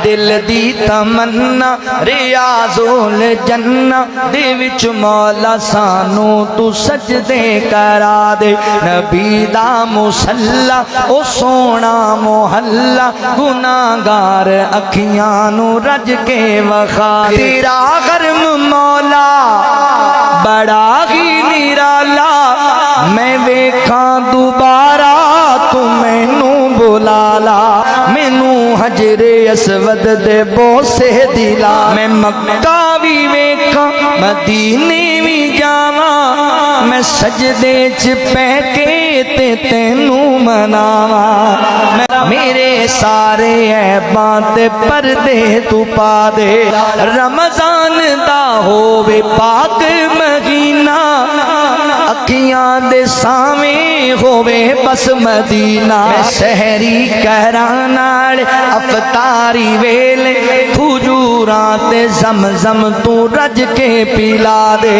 दिल दी तमन्ना रियाज़ुल जन्ना दे विच मौला सानू तू सजदे करा दे। नबी दा मुसल्ला ओ सोना मोहल्ला गुनाहगार अखियां नू रज के वखा। तेरा कर्म मौला बड़ा ही निराला, मैं वेखां दुबारा तू मैनू बुला ला। मैनू हजरे असवद दे बोसे दिला, मैं मक्का भी वेखां मदीने भी जावा। मैं सजदे च पै के ते तेनू मनावा। मेरे सारे ऐबां ते पर्दे तू पा दे। रमजान दा होवे पाक महीना, अखियां दे सावें होवे बस मदीना। मैं सहरी करा नाल अफतारी वेले हुजूरां ते ज़म-ज़म तू रज के पिला दे।